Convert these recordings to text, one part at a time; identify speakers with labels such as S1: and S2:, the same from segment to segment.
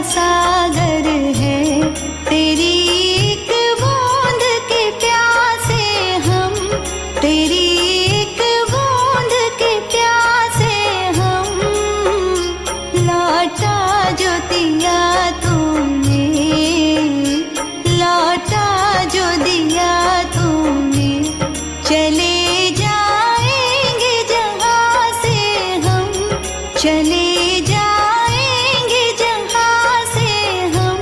S1: सागर है, तेरी एक बूंद के प्यासे हम, तेरी एक बूंद के प्यासे हम। लौटा जो दिया तूने, लौटा जो दिया तूने, चले जाएंगे जहाँ से हम, चले जाएंगे जहाँ से हम।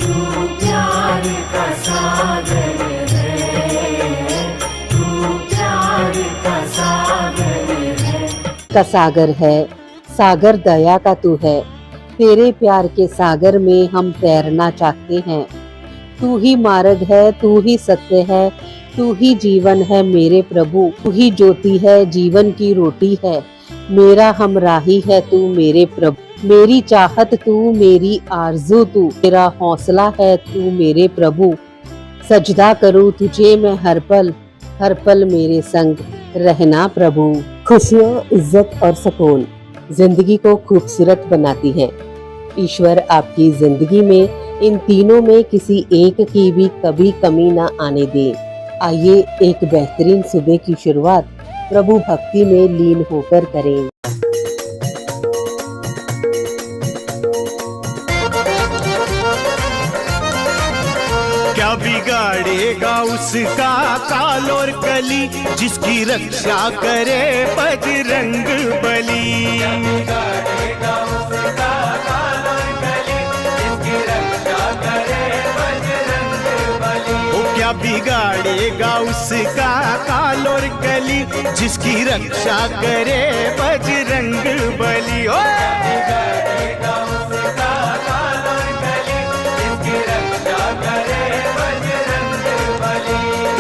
S2: तू प्यार का सागर है, तू प्यार का सागर है।
S3: का सागर है, सागर दया का तू है। तेरे प्यार के सागर में हम तैरना चाहते हैं। तू ही मार्ग है, तू ही सत्य है, तू ही जीवन है मेरे प्रभु। तू ही ज्योति है, जीवन की रोटी है, मेरा हमराही है तू मेरे प्रभु। मेरी चाहत तू, मेरी आरज़ू तू, मेरा हौसला है तू मेरे प्रभु। सजदा करूँ तुझे मैं हर पल मेरे संग रहना प्रभु। खुशियाँ, इज्जत और सुकून जिंदगी को खूबसूरत बनाती है। ईश्वर आपकी जिंदगी में इन तीनों में किसी एक की भी कभी कमी ना आने दे। आइए एक बेहतरीन सुबह की शुरुआत प्रभु भक्ति में लीन होकर करें।
S4: क्या बिगाड़ेगा उसका काल और कली, जिसकी रक्षा करे बजरंग बली। क्या बिगाड़ेगा उसका काल और कली, जिसकी रक्षा करे बजरंग बली। ओ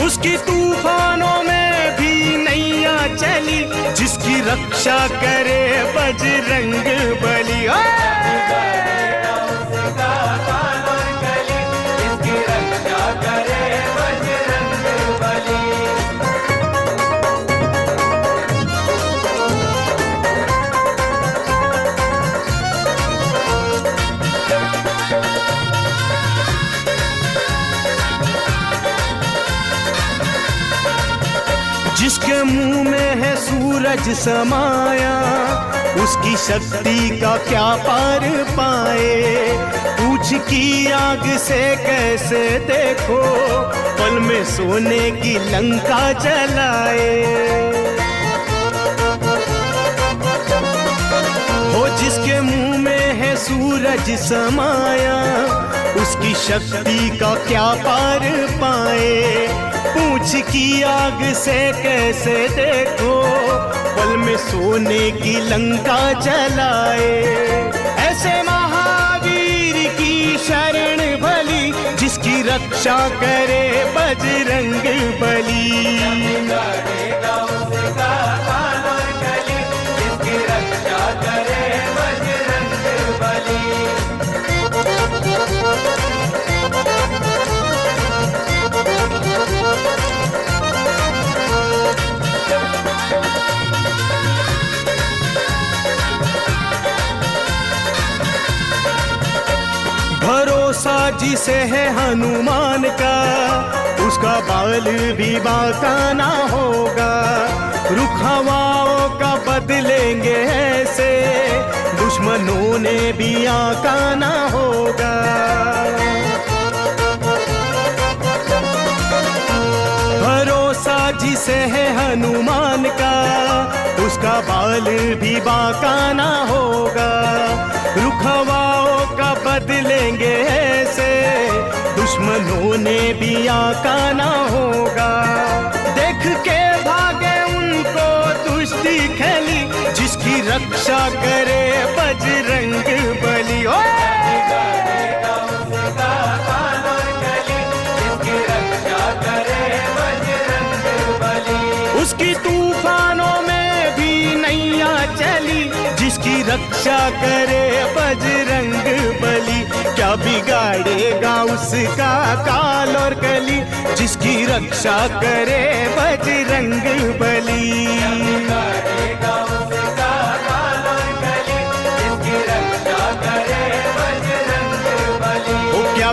S4: उसकी तूफानों में भी नैया चली, जिसकी रक्षा करे बजरंग बली। जिसके मुंह में है सूरज समाया, उसकी शक्ति का क्या पार पाए। पूछ की आग से कैसे देखो, पल में सोने की लंका जलाए। हो जिसके मुंह में है सूरज समाया, उसकी शक्ति का क्या पार पाए। पूछ की आग से कैसे देखो, पल में सोने की लंका जलाए। ऐसे महावीर की शरण भली, जिसकी रक्षा करे बजरंग बली। भरोसा जिसे है हनुमान का, उसका बाल भी बांका ना होगा। रुख हवाओं का बदलेंगे ऐसे, दुश्मनों ने भी आका ना होगा। भरोसा जिसे है हनुमान का, उसका बाल भी बांका ना होगा। रुख हवाओं का बदलेंगे ऐसे, दुश्मनों ने भी आका ना होगा। देख के भागे उनको दुष्टी खैली, जिसकी रक्षा करे बजरंग बली। ओ उसकी तूफानों में भी नैया चली, जिसकी रक्षा करे बजरंग बली। क्या बिगाड़ेगा उसका काल और कली, जिसकी रक्षा करे बजरंग बली। क्या बिगाड़ेगा उसका काल और कली, जिसकी रक्षा करे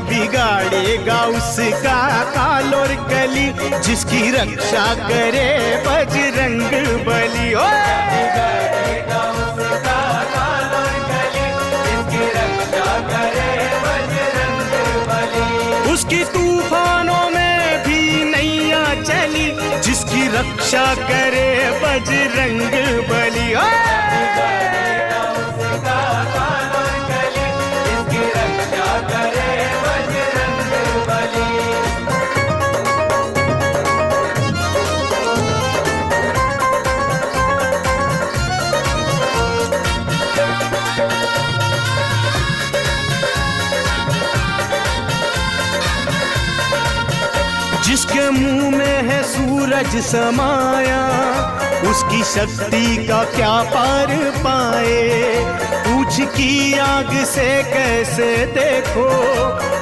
S4: बिगाड़ेगा उसका काल और कली, जिसकी रक्षा करे बजरंग बली। ओ
S2: बिगाड़ेगा उसका काल और कली, जिसकी रक्षा करे बजरंग बली।
S4: उसकी तूफानों में भी नैया चली, जिसकी रक्षा करे बजरंग बली। ओ
S2: बिगाड़ेगा उसका काल और कली, जिसकी रक्षा करे बजरंग बली।
S4: जिसके मुंह में है सूरज समाया, उसकी शक्ति का क्या पार पाए। पूछ की आग से कैसे देखो,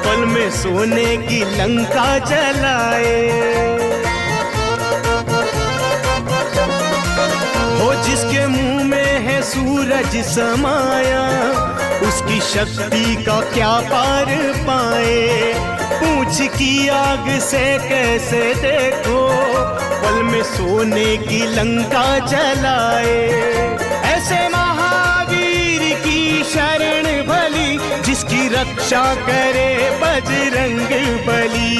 S4: पल में सोने की लंका जलाए। हो जिसके मुंह में है सूरज समाया, उसकी शक्ति का क्या पार पाए। पूछ की आग से कैसे देखो, पल में सोने की लंका जलाए। ऐसे महावीर की शरण भली, जिसकी रक्षा करे बजरंग बली।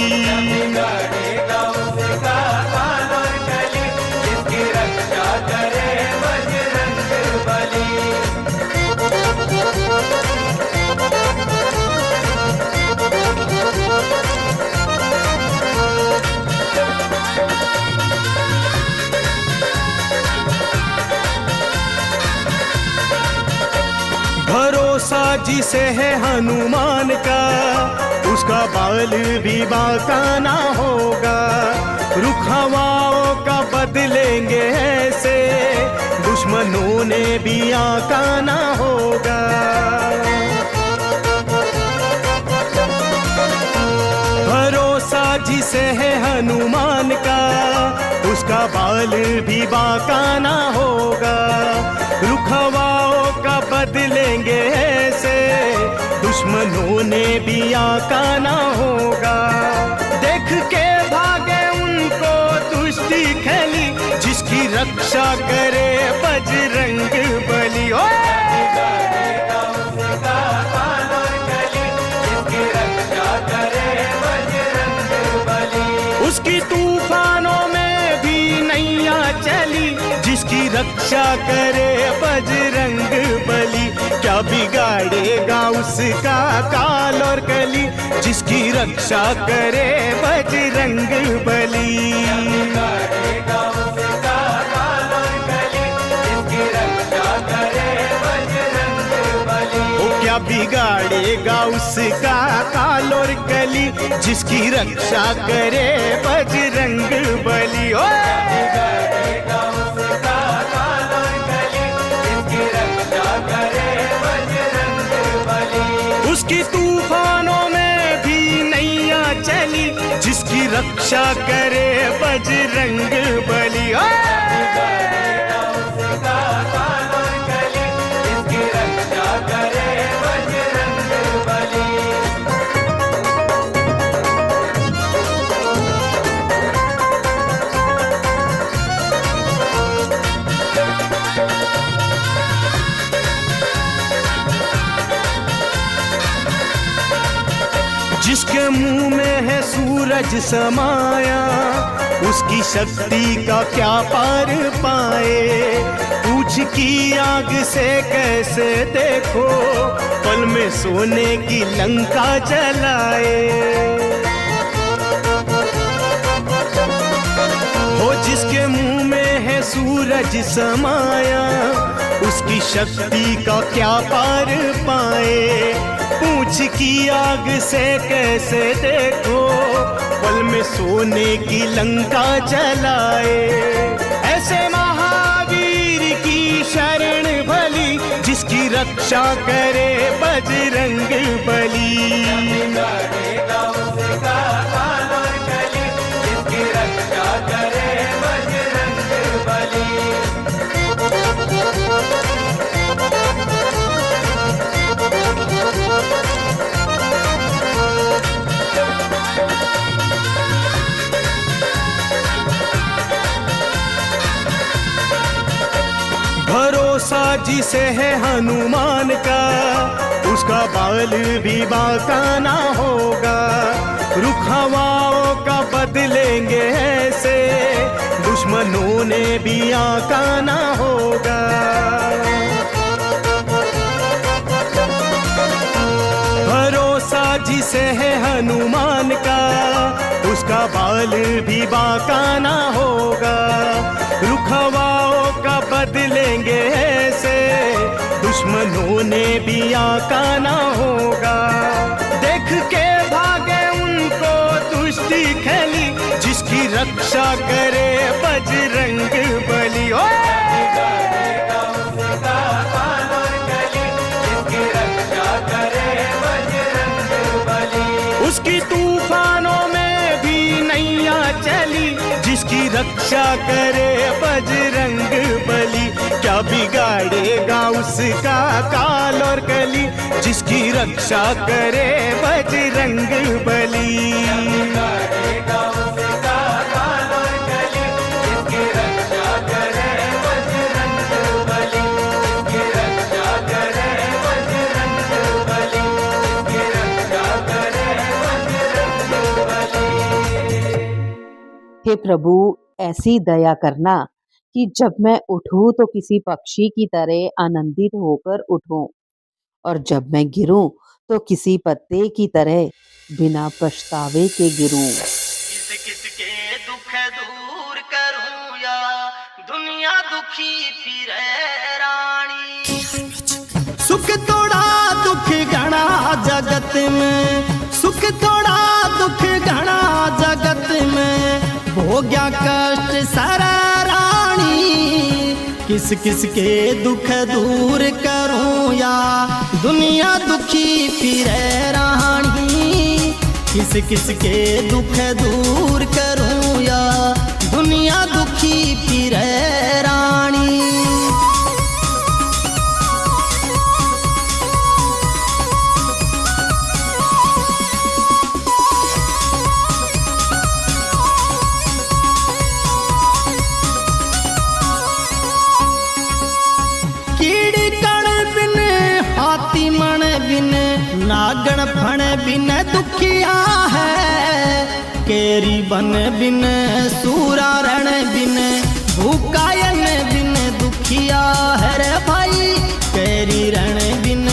S2: बिगाड़ेगा उसका काल और कली, जिसकी रक्षा करे बजरंग बली।
S4: भरोसा जिसे है हनुमान का, उसका बाल भी बांका ना होगा। रुख हवाओं का बदलेंगे ऐसे, दुश्मनों ने भी आका ना होगा। भरोसा जिसे है हनुमान का, उसका बाल भी बांका ना होगा। रुख हवाओं का बदलेंगे ऐसे, दुश्मनों ने भी आका ना होगा। देख के भागे उनको दुष्टि खली, जिसकी रक्षा करे बजरंग बली। ओ
S2: बिगाड़ेगा उसका काल और कली, जिसकी रक्षा करे बजरंग बली।
S4: उसकी तूफानों में भी नैया चली, जिसकी रक्षा करे बजरंग बली। क्या बिगाड़ेगा उसका काल और कली, जिसकी रक्षा करे बजरंग बली।
S2: बिगाड़ेगा उसका काल और कली, जिसकी रक्षा करे बजरंग बली।
S4: ओ क्या बिगाड़ेगा उसका काल और कली, जिसकी रक्षा करे बजरंग बली। ओ
S2: बिगाड़ेगा उसका काल और कली, जिसकी रक्षा करे बजरंग बली।
S4: उसकी तूफानों में भी नैया चली, जिसकी रक्षा करे बजरंग बली। ओ
S2: बिगाड़ेगा उसका काल और कली, जिसकी रक्षा करे बजरंग बली।
S4: जिसके मुंह में है सूरज समाया, उसकी शक्ति का क्या पार पाए। पूछ की आग से कैसे देखो, पल में सोने की लंका जलाए। हो जिसके मुंह में है सूरज समाया, उसकी शक्ति का क्या पार पाए। पूछ की आग से कैसे देखो, पल में सोने की लंका जलाए। ऐसे महावीर की शरण भली, जिसकी रक्षा करे बजरंग बली।
S2: बिगाड़ेगा उसका काल और कली, जिसकी रक्षा करे बजरंग बली।
S4: जिसे है हनुमान का, उसका बाल भी बांका ना होगा। रुख हवाओं का बदलेंगे ऐसे, दुश्मनों ने भी आका ना होगा। भरोसा जिसे है हनुमान का, उसका बाल भी बांका ना होगा। रुख हवाओं का बदलेंगे ऐसे, दुश्मनों ने भी आका ना होगा। देख के भागे उनको दुष्टी खैली, जिसकी रक्षा करे बजरंग बली।
S2: बिगाड़ेगा उसका काल और कली, जिसकी रक्षा करे बजरंग बली।
S4: उसकी तूफानों में भी नैया चली, जिसकी रक्षा करे बजरंग बली। क्या बिगाड़ेगा उसका काल और कली, जिसकी रक्षा करे बजरंग बली।
S2: बिगाड़ेगा उसका काल और कली, जिसकी रक्षा करे बजरंग बली। जिसकी रक्षा करे बजरंग बली। जिसकी रक्षा करे बजरंग बली।
S3: हे प्रभु, ऐसी दया करना कि जब मैं उठूं तो किसी पक्षी की तरह आनंदित होकर उठूं, और जब मैं गिरूं तो किसी पत्ते की तरह बिना पछतावे के गिरूं।
S5: किस किस के दुख दूर करूं या दुनिया दुखी फिरे रानी।
S4: सुख थोड़ा दुख घना जगत में, सुख थोड़ा दुख घना जगत में, भोग्या कष्ट सारा रानी। किस किस के दुख दूर करूं या दुनिया दुखी फिरे रानी। किस किस के दुख दूर करूं या दुनिया दुखी फिरे रानी। मन बिन नागण फण बिन दुखिया है। केरी बन बिन सूरा रण बिन भूकायन बिन दुखिया है रे भाई। केरी रण बिन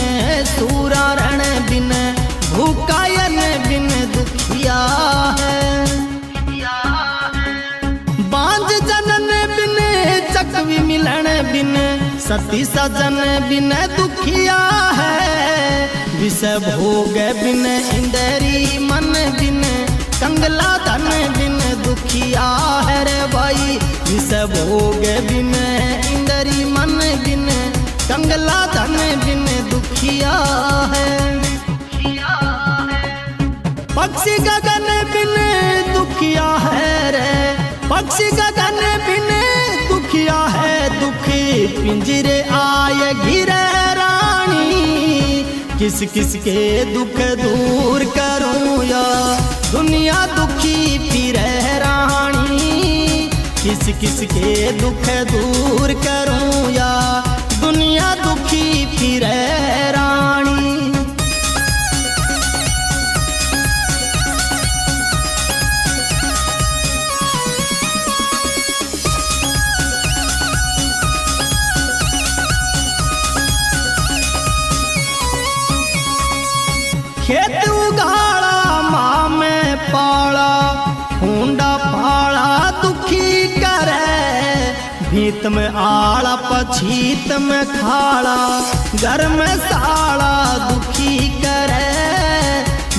S4: सूरा रण बिन भूकायन बिन दुखिया है। बांझ जनन बिन चकवी मिलन बिन सती सजन बिन दुखिया है। विष भोग बिन इंदरी मन बिन कंगला धन बिन दुखिया है रे भाई। विष भोग बिन इंदरी मन बिन कंगला धन बिन दुखिया है। पक्षी गगन बिन दुखिया है रे। पक्षी गगन बिन दुखिया है। दुखी पिंजरे आए घिरे रानी। किस किस के दुख दूर करूं या दुनिया दुखी फिरे रानी। किस किस के दुख दूर करूं या दुनिया दुखी फिरे रानी। खेत उगाड़ा माँ में पाला हुंडा पाला दुखी करे। भीत में आड़ा पछीत में खाड़ा घर में साड़ा दुखी करे।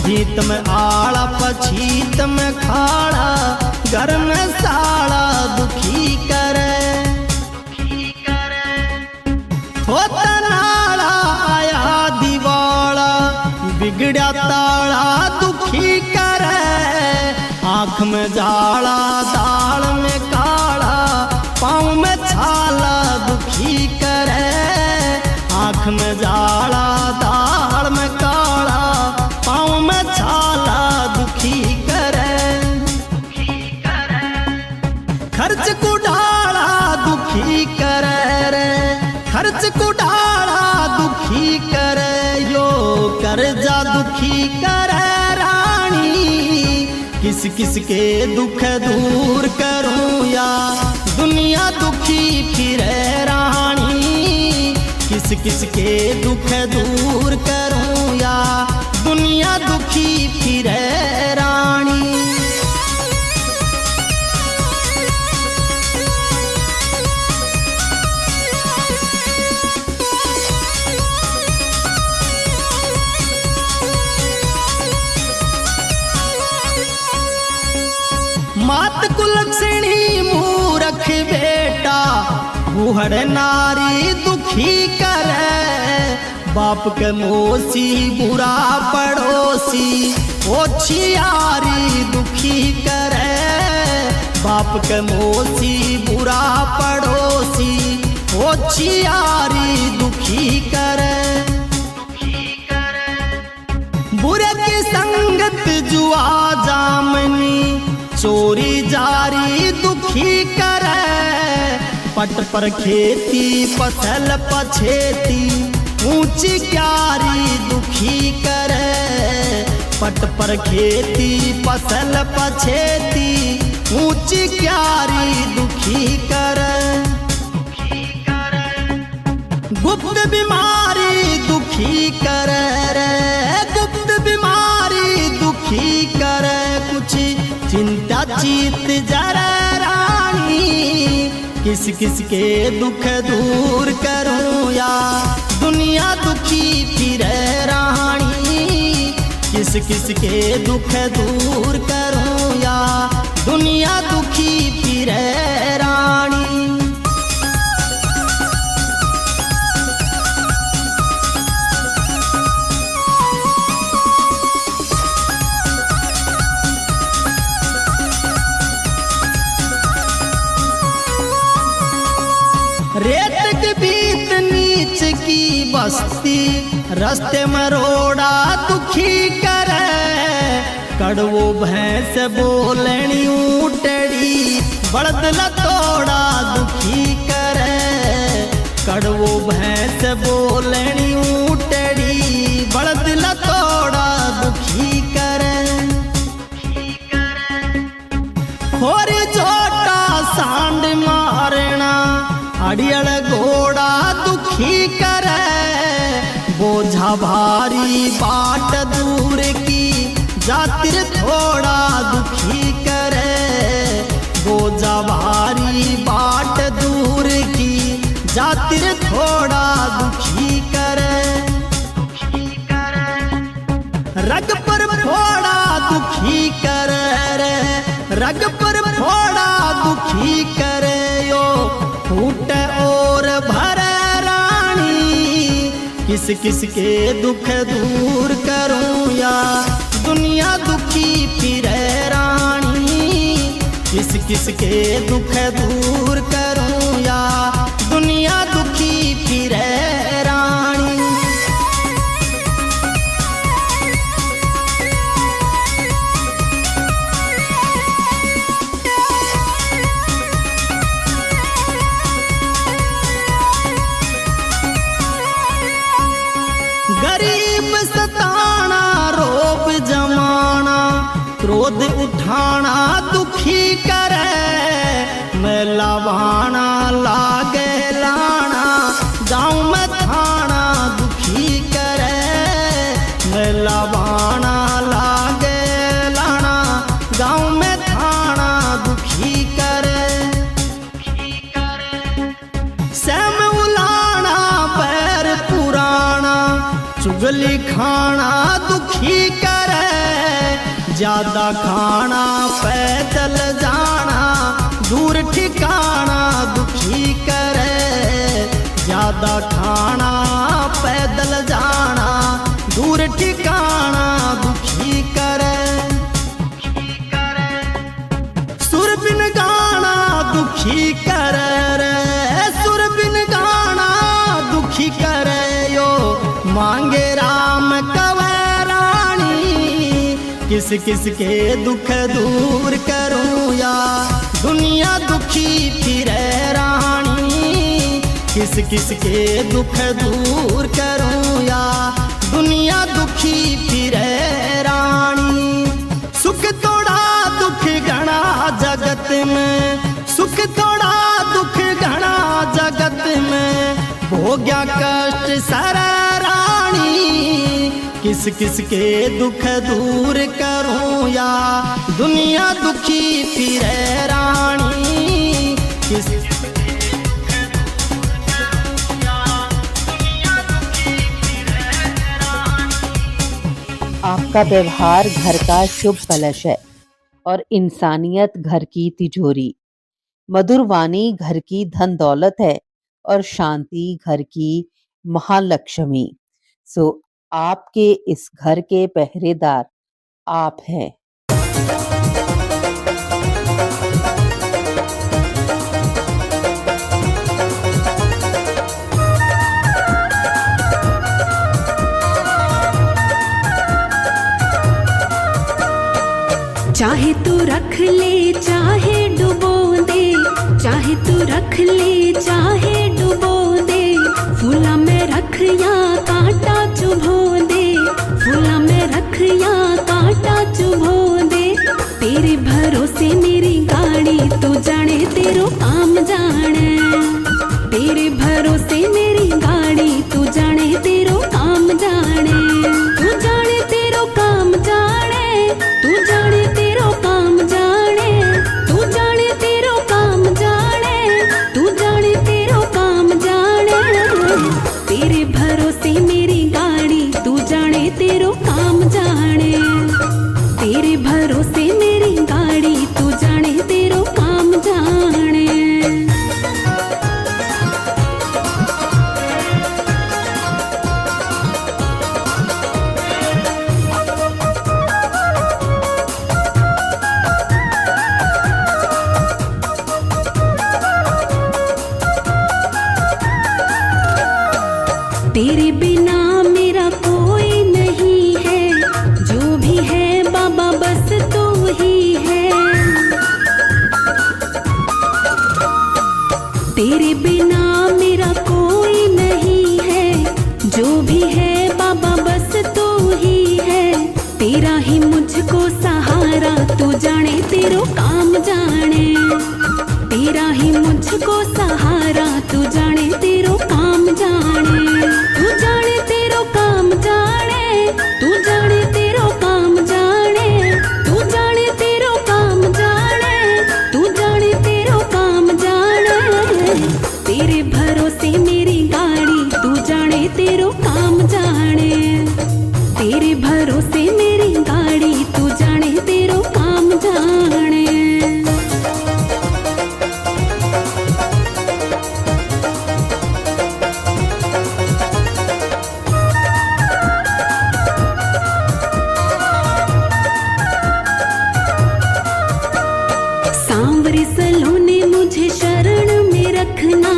S4: भीत में आड़ा पछीत में खाड़ा घर में साड़ा दुखी करे। होता नाड़ा आया दिवाला बिगड़ा ताड़ा दुखी करे। आँख में जाला दाल में काला पाँव में छाला दुखी करे। आँख में जाला दाल में काला पाँव में छाला दुखी करे। खर्च को ढाला दुखी करे रे। खर्च को
S6: कर्जा दुखी करे रानी, किस किस के दुख दूर करूं या दुनिया दुखी फिरे रानी, किस किस के दुख दूर करूं या दुनिया दुखी फिरे रानी। मात कुलक्षणी मूरख बेटा, बूढ़ नारी दुखी करे, बाप के मोसी बुरा पड़ोसी, ओछियारी दुखी करे, बाप के मोसी बुरा पड़ोसी, ओछियारी दुखी करे। बुरे की संगत जुआ जामनी, चोरी जारी दुखी करे, पट पर खेती फसल पछेती, ऊंची क्यारी दुखी करे, पट पर खेती फसल पछेती, ऊंची क्यारी दुखी करे। गुप्त बीमारी दुखी करे रे, गुप्त बीमारी दुखी करे, कुछ चिंता चीत जरा रानी, किस किस के दुख दूर करूं या दुनिया दुखी फिरे रानी, किस किस के दुख दूर करूं या दुनिया दुखी फिरे रानी। रेत के बीत नीच की बस्ती, रास्ते में रोड़ा दुखी करे, कड़वो भैंस बोलनी ऊटड़ी, बड़द लतोड़ा दुखी करे, कड़वो भैंस बोलनी ऊटड़ी, बड़द लतोड़ा दुखी करे। खोरी छोटा सांड मारना, अड़ियल घोड़ा दुखी करे, बोझा भारी बाट दूर की, जातिर थोड़ा दुखी करे, बोझा भारी बाट दूर की, जातिर थोड़ा दुखी करे। रग पर फोड़ा दुखी करे रे, रग पर फोड़ा दुखी करे यो, फूट और भरे रानी, किस किस के दुख दूर करूं या दुनिया दुखी फिरे रानी, किस किस के दुख दूर करूं या दुनिया दुखी फिरे रानी। गरीब सताना रोब जमाना, क्रोध उठाना दुखी करे, मेला बहाना लागे लाना, गाँव में थाना दुखी करे, मेला बहाना लागे लाना, गाँव में थाना दुखी करे। सैम उलाना पैर पुराना, चुगली खाना दुखी करे, ज्यादा खाना पैदल जाना, दूर ठिकाना दुखी करे, ज्यादा खाना पैदल जाना, दूर ठिकाना दुखी करे। सुर बिन गाना दुखी करे रे, सुर बिन गाना दुखी करे यो, मांगे राम कवे रानी, किस किस के दुख दूर करूं या दुनिया दुखी फिरे रानी, किस किस के दुख दूर करूं या दुनिया दुखी क्या कष्ट सरा रानी, किस किस के दुख दूर करूं या दुनिया दुखी फिरे रानी, किस
S3: आपका व्यवहार घर का शुभ कलश है और इंसानियत घर की तिजोरी। मधुर वाणी घर की धन दौलत है और शांति घर की महालक्ष्मी। सो आपके इस घर के पहरेदार आप हैं।
S7: चाहे तू रख ले चाहे डुबो दे, चाहे तू रख ले चाहे डुबो दे, फूला में रख या कांटा चुभो दे, फूला में रख या कांटा चुभो दे। तेरे भरोसे मेरी गाड़ी तू जाने तेरो काम जाने, तेरे भरोसे मेरी गाड़ी तू जाने तेरो काम जाने, तू जाने तेरो काम जाने, तू जाने तेरो काम जाने, तू जाने तेरो काम जाने, तू जाने तेरो काम जाने। तेरे भरोसे मेरी गाड़ी तू जाने तेरो काम जाने, तेरे भरोसे मेरी गाड़ी तू जाने तेरो काम जाने। तेरे बिना मेरा कोई नहीं है, जो भी है बाबा बस तू ही है। तेरे बिना मेरा कोई नहीं है, जो भी है बाबा बस तू ही है। तेरा ही मुझको सहारा तू जाने तेरो काम जाने, तेरा ही मुझको सहारा तू जाने तेरो काम जाने, तू जाने तेरो काम जाने, तू जाने तेरो काम जाने, तू जाने तेरो काम जाने, तू जाने तेरो काम जाने। तेरे भरोसे मेरी गाड़ी तू जाने तेरो काम जाने, तेरे भरोसे मेरी गाड़ी तू जाने तेरो काम जाने। सांवरे सलोने मुझे शरण में रखना,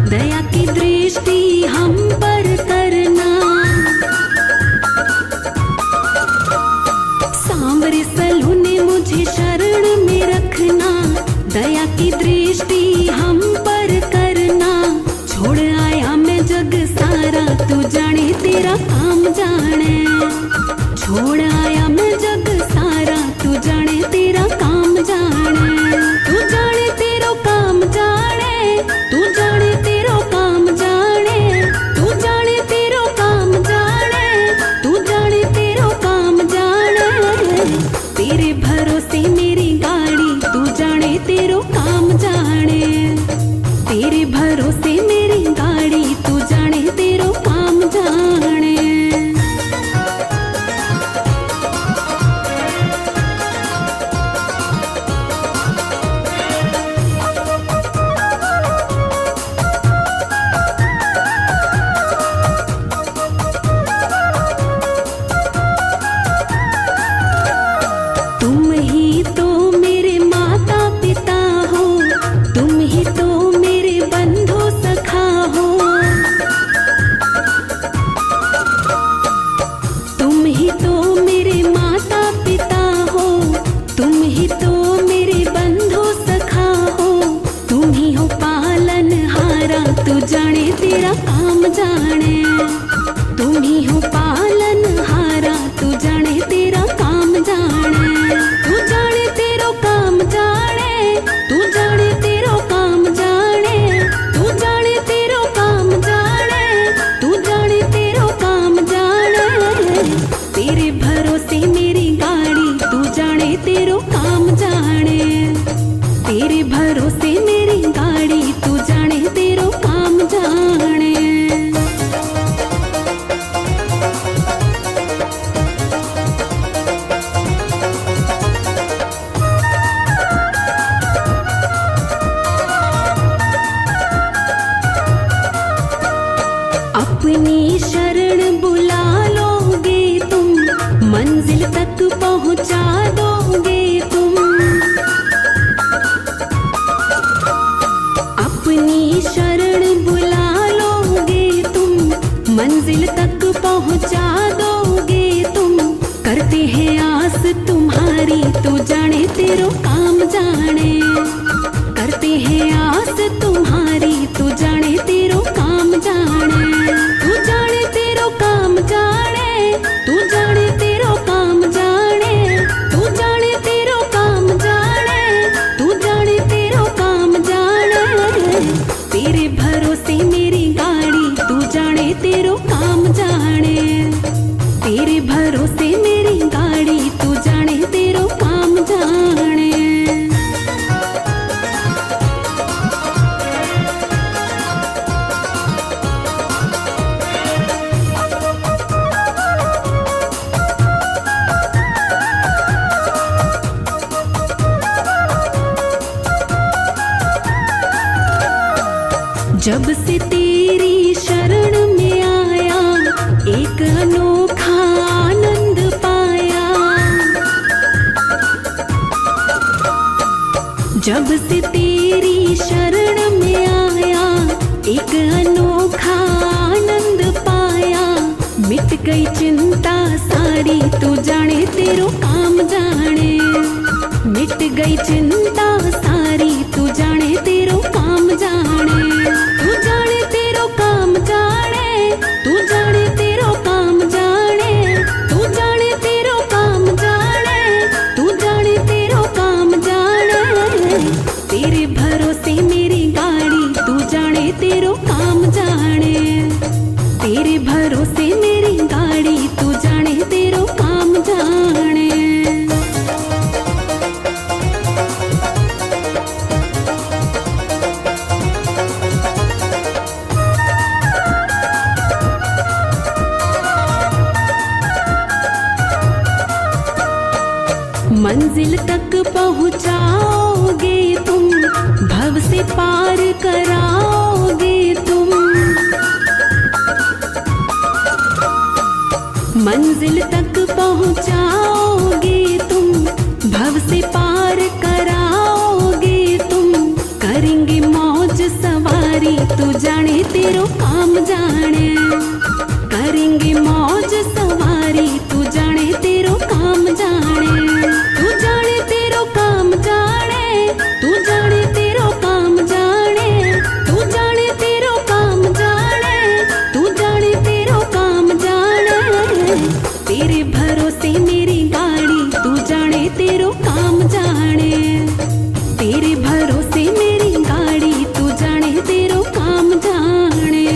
S7: दया की दृष्टि हम पर करना। सांवरे सलोने मुझे शरण में रखना, दया की दृष्टि हम पर करना। छोड़ आया मैं जग सारा तू जाने तेरा काम जाने, छोड़ आया मैं जग सारा तू जाने तेरा काम जाने, तू जाने तेरो काम जाने, तू जाने तेरो काम जाने, तू जाने तेरो काम जाने, तू जाने तेरो काम जाने। तेरे भरोसे मेरी गाड़ी तू जाने तेरो काम जाने, तेरे भरोसे मेरी गाड़ी तू जाने तेरो काम जाने। तुम ही तो मेरे माता पिता हो, तुम ही तो मेरे बंधु सखा हो, तुम ही तो मेरे माता पिता हो, तुम ही तो मेरे बंधु सखा हो। तुम ही हो पालन हारा तू जाने तेरा काम जाने, तुम ही हो पालन हारा तू जाने तेरा काम जाने, तू जाने तेरो काम जाने, तू जाने तेरो काम जाने, तू जाने तेरो काम जाने, पहुंचा दोगे तुम। अपनी शरण बुला लोगे तुम, मंजिल तक पहुंचा दोगे तुम। करते हैं आस तुम्हारी, तू जाने तेरो काम जाने। करते हैं आस तुम्हारी, तू जाने तेरो काम जाने। तू जाने तेरो काम जाने, तू जाने तेरो काम जाने। तू जाने तेरो काम जाने, तू जाने तेरो काम जाने। तेरे भरोसे मेरी गाड़ी, तू जाने तेरो काम जाने। तेरे भरोसे मेरी गाड़ी, तू जाने तेरो काम जाने। जब से तेरी शरण में आया, एक अनोखा आनंद पाया। जब से तेरी शरण में आया, एक अनोखा आनंद पाया। मिट गई चिंता सारी, तू जाने तेरो काम जाने। मिट गई चिंता सारी, तू जाने तेरो काम जाने। तू जाने तेरो काम जाने, तू जाने तेरो काम जाने। तू जाने तेरो काम जाने, तू जाने तेरो काम जाने। तेरे भरोसे मेरी गाड़ी, तू जाने तेरो काम जाने। तेरे भरोसे मेरी गाड़ी, तू जाने तेरो काम जाने। मंजिल तक पहुंचाओगे तुम, भव से पार कराओगे तुम। मंजिल तक पहुंचाओगे तुम, भव से पार कराओगे तुम। करेंगे मौज सवारी, तू जाने तेरो काम जाने। करेंगे मौज सवारी, तू जाने तेरो काम जाने। तू जाने तेरो काम जाने, तू जाने तेरो काम जाने। तू जाने तेरो काम जाने, तू जाने तेरो काम जाने। तेरे भरोसे मेरी गाड़ी, तू जाने तेरो काम जाने। तेरे भरोसे मेरी गाड़ी, तू जाने तेरो काम जाने।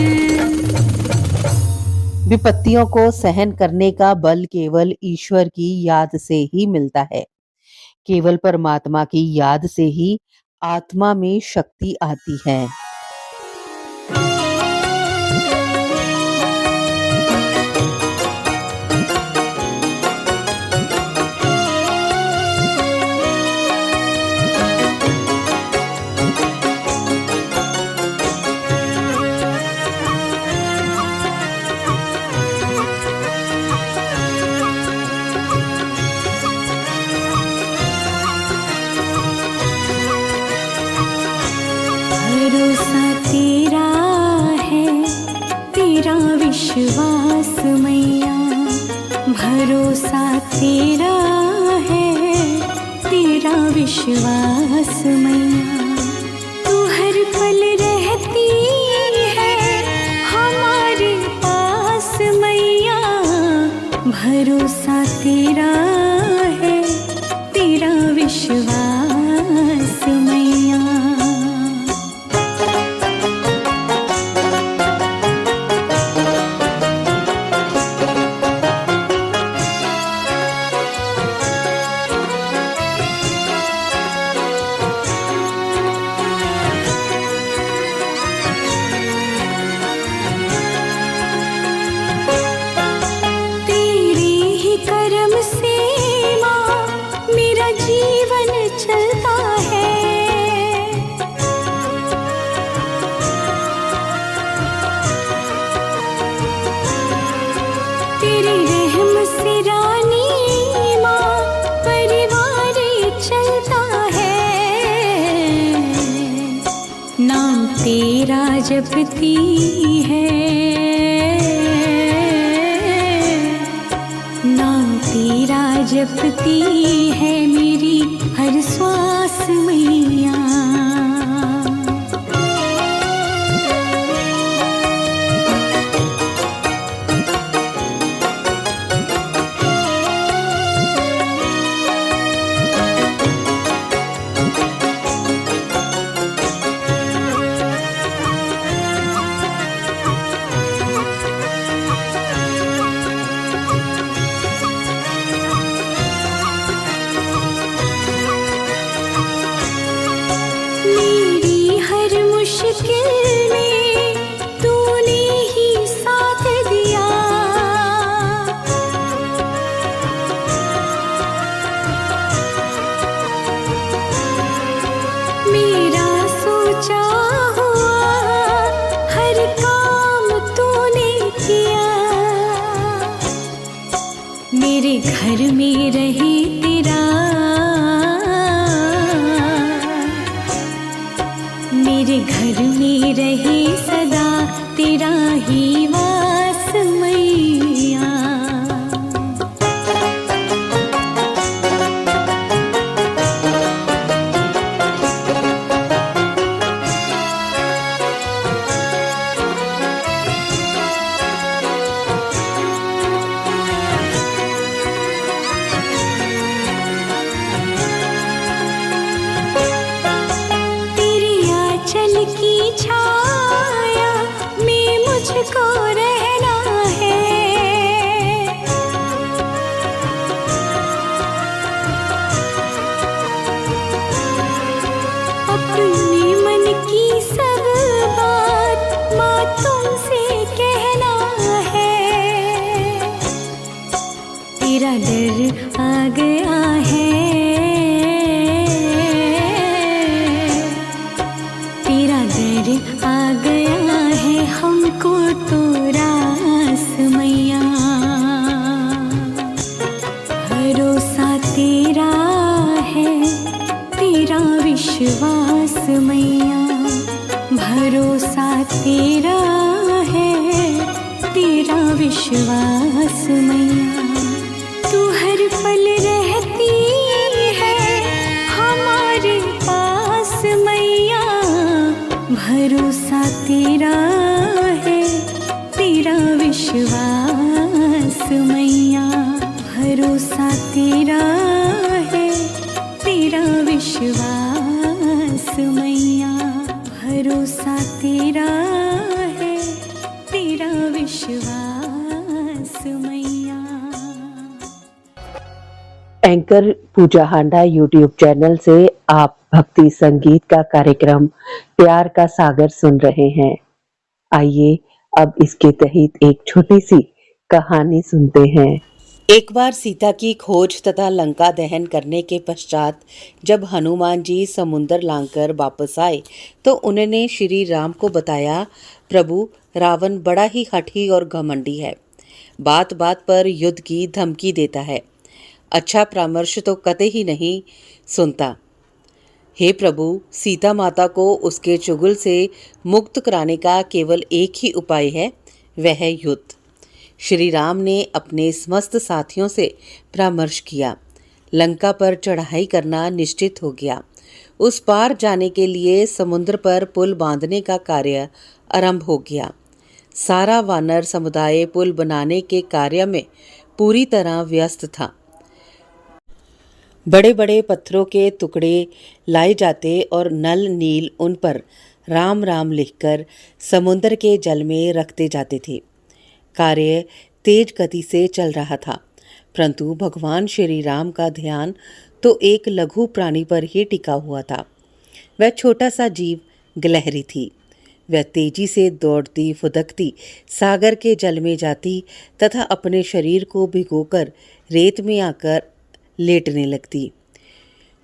S3: विपत्तियों को सहन करने का बल केवल ईश्वर की याद से ही मिलता है। केवल परमात्मा की याद से ही आत्मा में शक्ति आती है।
S7: भरोसा तेरा है, तेरा विश्वास मैया। भरोसा तेरा है, तेरा विश्वास मैया। तू हर पल रहती है हमारे पास मैया। भरोसा तेरा है, तेरा विश्वास मैया। तेरे ही कर्म से जपती है, नाम तेरा जपती है मेरी हर श्वास मैया। मेरी हर मुश्किल में तूने ही साथ दिया, मेरा सोचा हुआ हर काम तूने किया। मेरे घर में रहे तेरा, मेरे घर में रहे सदा तेरा ही वास मैया। तेरी आंचल की छाया में मुझको रहना है, अपने मन की सब बात माँ तुमसे कहना है। तेरा डर आ गया है, तेरा डर आ गया है हमको तो रास मैया। भरोसा तेरा है, तेरा विश्वास मैया। भरोसा तेरा है, तेरा विश्वास मैया। तू हर पल रहती है हमारे पास मैया। भरोसा तेरा है, तेरा विश्वास मैया। भरोसा तेरा है, तेरा विश्वास मैया। भरोसा तेरा है, तेरा विश्वास मैया।
S3: एंकर पूजा हांडा यूट्यूब चैनल से आप भक्ति संगीत का कार्यक्रम प्यार का सागर सुन रहे हैं। आइए अब इसके तहत एक छोटी सी कहानी सुनते हैं। एक बार सीता की खोज तथा लंका दहन करने के पश्चात जब हनुमान जी समुंदर लांघकर वापस आए तो उन्होंने श्री राम को बताया, प्रभु रावण बड़ा ही हठी और घमंडी है, बात बात पर युद्ध की धमकी देता है, अच्छा परामर्श तो कतई ही नहीं सुनता। हे प्रभु, सीता माता को उसके चुगल से मुक्त कराने का केवल एक ही उपाय है, वह है युद्ध। श्री राम ने अपने समस्त साथियों से परामर्श किया। लंका पर चढ़ाई करना निश्चित हो गया। उस पार जाने के लिए समुद्र पर पुल बांधने का कार्य आरंभ हो गया। सारा वानर समुदाय पुल बनाने के कार्य में पूरी तरह व्यस्त था। बड़े बड़े पत्थरों के टुकड़े लाए जाते और नल नील उन पर राम राम लिखकर समुद्र के जल में रखते जाते थे। कार्य तेज गति से चल रहा था, परंतु भगवान श्री राम का ध्यान तो एक लघु प्राणी पर ही टिका हुआ था। वह छोटा सा जीव गिलहरी थी। वह तेजी से दौड़ती फुदकती सागर के जल में जाती तथा अपने शरीर को भिगोकर रेत में आकर लेटने लगती।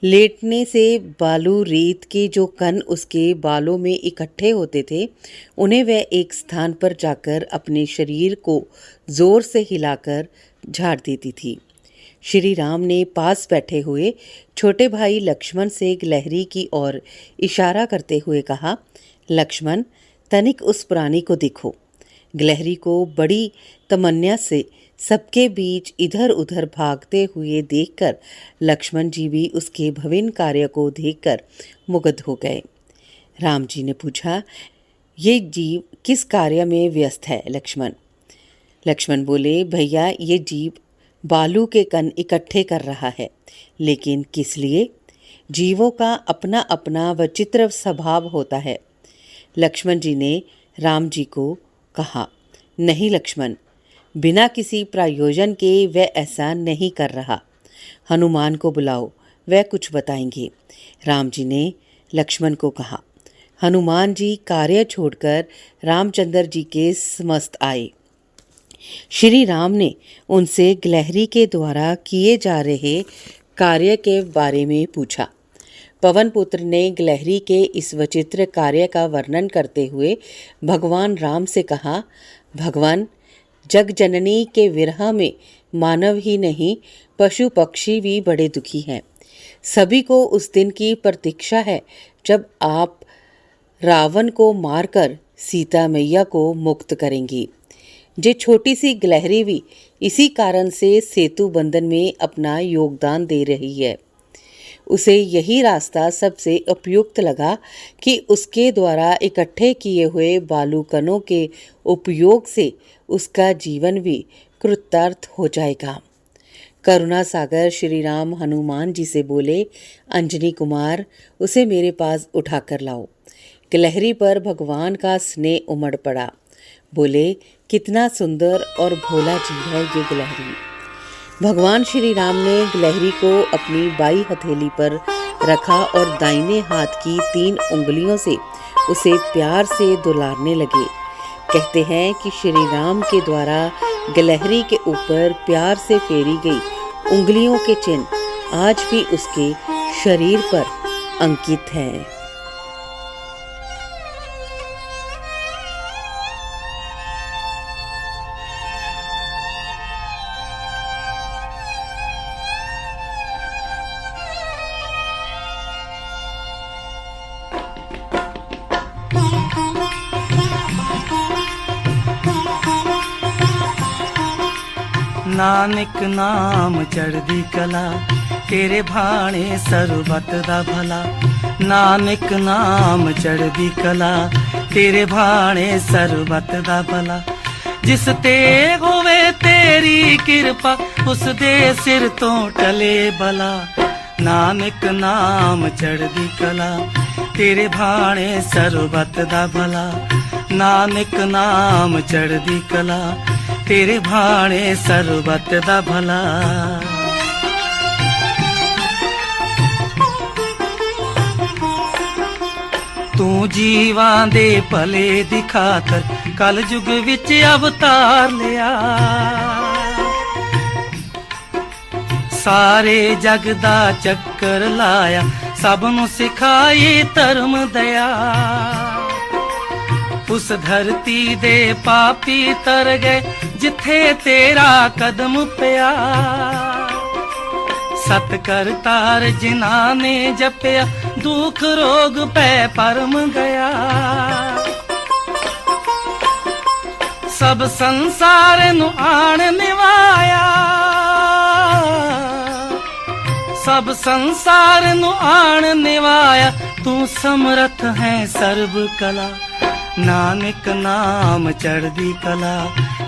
S3: लेटने से बालू रेत के जो कण उसके बालों में इकट्ठे होते थे, उन्हें वह एक स्थान पर जाकर अपने शरीर को जोर से हिलाकर झाड़ देती थी। श्री राम ने पास बैठे हुए छोटे भाई लक्ष्मण से गिलहरी की ओर इशारा करते हुए कहा, लक्ष्मण, तनिक उस प्राणी को देखो। गिलहरी को बड़ी तमन्ना से सबके बीच इधर उधर भागते हुए देखकर लक्ष्मण जी भी उसके भविन्न कार्य को देखकर मुग्ध हो गए। राम जी ने पूछा, ये जीव किस कार्य में व्यस्त है लक्ष्मण? लक्ष्मण बोले, भैया ये जीव बालू के कण इकट्ठे कर रहा है, लेकिन किस लिए? जीवों का अपना अपना विचित्र स्वभाव होता है। लक्ष्मण जी ने राम जी को कहा, नहीं लक्ष्मण, बिना किसी प्रयोजन के वह ऐसा नहीं कर रहा। हनुमान को बुलाओ, वह कुछ बताएंगे। राम जी ने लक्ष्मण को कहा। हनुमान जी कार्य छोड़कर रामचंद्र जी के समस्त आए। श्री राम ने उनसे गिलहरी के द्वारा किए जा रहे कार्य के बारे में पूछा। पवन पुत्र ने गिलहरी के इस विचित्र कार्य का वर्णन करते हुए भगवान राम से कहा, भगवान, जग जननी के विरह में मानव ही नहीं पशु पक्षी भी बड़े दुखी हैं। सभी को उस दिन की प्रतीक्षा है जब आप रावण को मारकर सीता मैया को मुक्त करेंगी। जे छोटी सी गिलहरी भी इसी कारण से सेतु बंधन में अपना योगदान दे रही है। उसे यही रास्ता सबसे उपयुक्त लगा कि उसके द्वारा इकट्ठे किए हुए बालू कणों के उपयोग से उसका जीवन भी कृतार्थ हो जाएगा। करुणा सागर श्री राम हनुमान जी से बोले, अंजनी कुमार, उसे मेरे पास उठाकर लाओ। गिलहरी पर भगवान का स्नेह उमड़ पड़ा। बोले, कितना सुंदर और भोला जीव है ये गिलहरी। भगवान श्री राम ने गिलहरी को अपनी बाई हथेली पर रखा और दाहिने हाथ की 3 उंगलियों से उसे प्यार से दुलारने लगे। कहते हैं कि श्री राम के द्वारा गिलहरी के ऊपर प्यार से फेरी गई उंगलियों के चिन्ह आज भी उसके शरीर पर अंकित हैं।
S6: नानक नाम चढ़दी कला तेरे भाणे सरबत दा भला। नानक नाम चढ़दी कला तेरे भाणे सरबत दा भला। जिस ते होवे तेरी कृपा उस दे सिर तो टले भला। नानक नाम चढ़दी कला तेरे भाणे सरबत दा भला। नानक नाम चढ़दी कला तेरे भाणे सरबत दा भला। तू जीवां दे भले दी खातर कल युग विच अवतार लिया। सारे जग दा चक्कर लाया सब नूं सिखाई धर्म दया। उस धरती दे पापी तर गए जिथे तेरा कदम पिया। सत करतार जिना ने जपया दुख रोग पै परम गया। सब संसार नु आण निवाया। सब संसार नु आण निवाया। तू समर्थ है सर्व कला। नानक नाम चढ़दी कला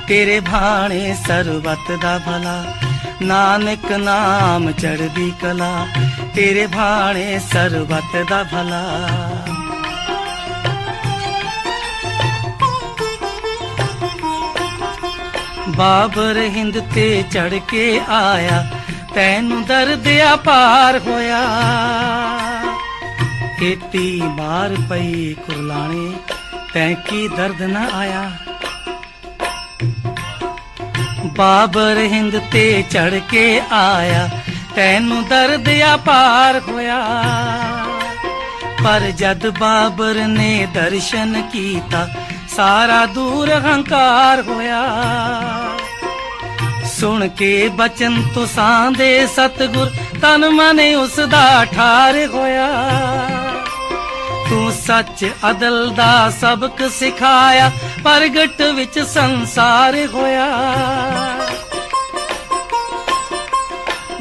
S6: तेरे भाणे सरबत दा भला। नानक नाम चढ़दी कला तेरे भाणे सरबत दा भला। बाबर हिंद ते चढ़ के आया तैनू दर्द अपार होया। खेती मार पई कुरलाने तैं की दर्द न आया। बाबर हिंद ते चढ़ के आया तैनू दर्द अपार होया। पर जद बाबर ने दर्शन कीता सारा दूर अहंकार होया। सुन के बचन तुसां दे सतगुर तन मन उसदा ठार होया। ਤੂੰ ਸੱਚ ਅਦਲ ਦਾ ਸਬਕ ਸਿਖਾਇਆ, ਪ੍ਰਗਟ ਵਿੱਚ ਸੰਸਾਰ ਹੋਇਆ।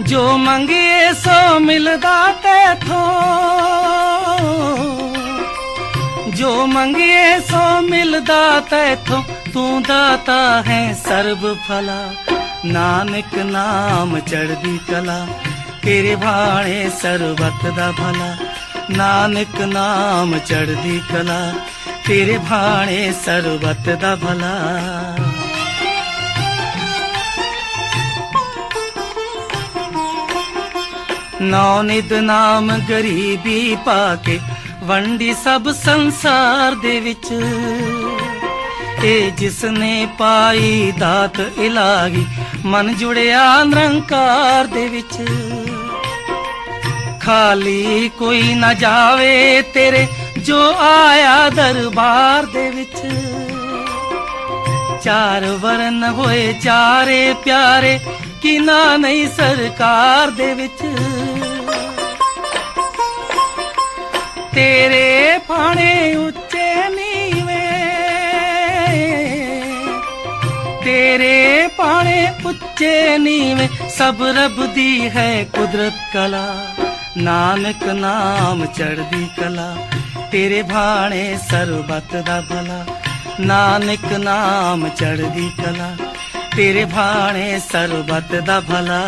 S6: ਜੋ ਮੰਗੇ ਸੋ ਮਿਲਦਾ ਤੈਥੋਂ, ਜੋ ਮੰਗੇ ਸੋ ਮਿਲਦਾ ਤੈਥੋਂ, ਤੂੰ ਦਾਤਾ ਹੈ ਸਰਬ ਭਲਾ। ਨਾਨਕ ਨਾਮ ਚੜ੍ਹਦੀ ਕਲਾ, ਤੇਰੇ ਭਾਣੇ ਸਰਬਤ ਦਾ ਭਲਾ। ਨਾਨਕ ਨਾਮ ਚੜ੍ਹਦੀ ਕਲਾ, ਤੇਰੇ ਭਾਣੇ ਸਰਬਤ ਦਾ ਭਲਾ। ਨੌ ਨਿਦ ਨਾਮ ਗਰੀਬੀ ਪਾ ਕੇ, ਵੰਡੀ ਸਭ ਸੰਸਾਰ ਦੇ ਵਿੱਚ। ਇਹ ਜਿਸ ਨੇ ਪਾਈ ਦਾਤ ਇਲਾਹੀ, ਮਨ ਜੁੜਿਆ ਨਿਰੰਕਾਰ ਦੇ ਵਿੱਚ। ਖਾਲੀ ਕੋਈ ਨਾ ਜਾਵੇ ਤੇਰੇ, ਜੋ ਆਇਆ ਦਰਬਾਰ ਦੇ ਵਿੱਚ। ਚਾਰ ਵਰਨ ਹੋਏ ਚਾਰੇ ਪਿਆਰੇ, ਕਿਨਾ ਨਹੀਂ ਸਰਕਾਰ ਦੇ ਵਿੱਚ। ਤੇਰੇ ਭਾਣੇ ਉੱਚੇ ਨੀਵੇਂ, ਤੇਰੇ ਭਾਣੇ ਉੱਚੇ ਨੀਵੇਂ, ਸਭ ਰੱਬ ਦੀ ਹੈ ਕੁਦਰਤ ਕਲਾ। ਨਾਨਕ ਨਾਮ ਚੜ੍ਹਦੀ ਕਲਾ, ਤੇਰੇ ਭਾਣੇ ਸਰਬਤ ਦਾ ਭਲਾ। ਨਾਨਕ ਨਾਮ ਚੜ੍ਹਦੀ ਕਲਾ, ਤੇਰੇ ਭਾਣੇ ਸਰਬਤ ਦਾ ਭਲਾ।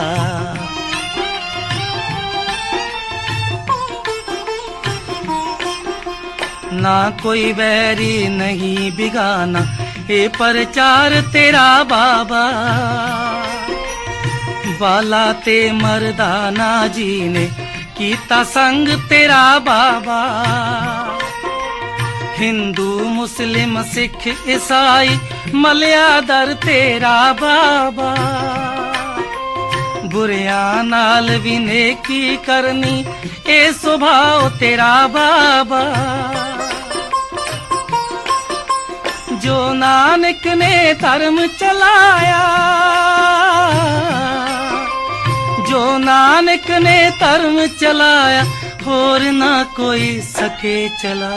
S6: ना कोई बैरी नहीं बिगाना, ये प्रचार तेरा बाबा। बाला ते मर्दाना जी ने कीता संग तेरा बाबा। हिंदू मुस्लिम सिख ईसाई मलिया दर तेरा बाबा। बुरिया नाल भी नेकी करनी, ए सुभाव तेरा बाबा। जो नानक ने धर्म चलाया, जो नानक ने धर्म चलाया, होर ना कोई सके चला।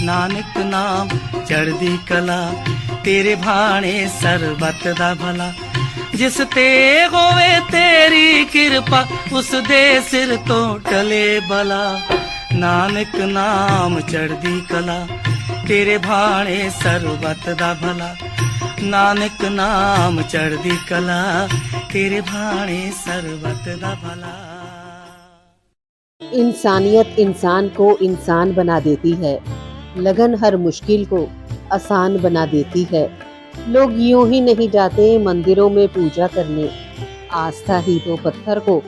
S6: नानक नाम चढ़दी कला, तेरे भाणे सरबत दा भला। जिस ते होवे तेरी कृपा, उस दे सिर तो टले बला। नानक नाम चढ़दी कला, तेरे भाणे सरबत दा भला। नानक नाम चढ़दी कला, तेरे भाणे सरबत दा भला।
S3: इंसानियत इंसान को इंसान बना देती है, लगन हर मुश्किल को आसान बना देती है। लोग यूं ही नहीं जाते मंदिरों में पूजा करने, आस्था ही तो पत्थर को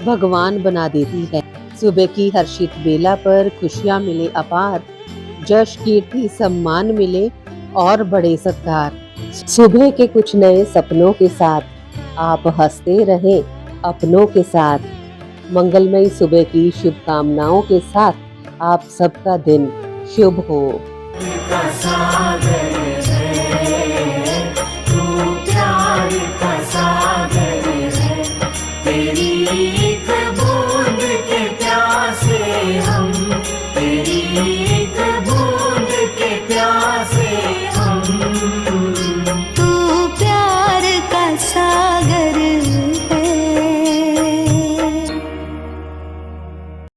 S3: भगवान बना देती है। सुबह की हर्षित बेला पर खुशियां मिले अपार, जश कीर्ति सम्मान मिले और बड़े सत्कार। सुबह के कुछ नए सपनों के साथ आप हंसते रहे अपनों के साथ। मंगलमयी सुबह की शुभकामनाओं के साथ आप सबका दिन शुभ हो।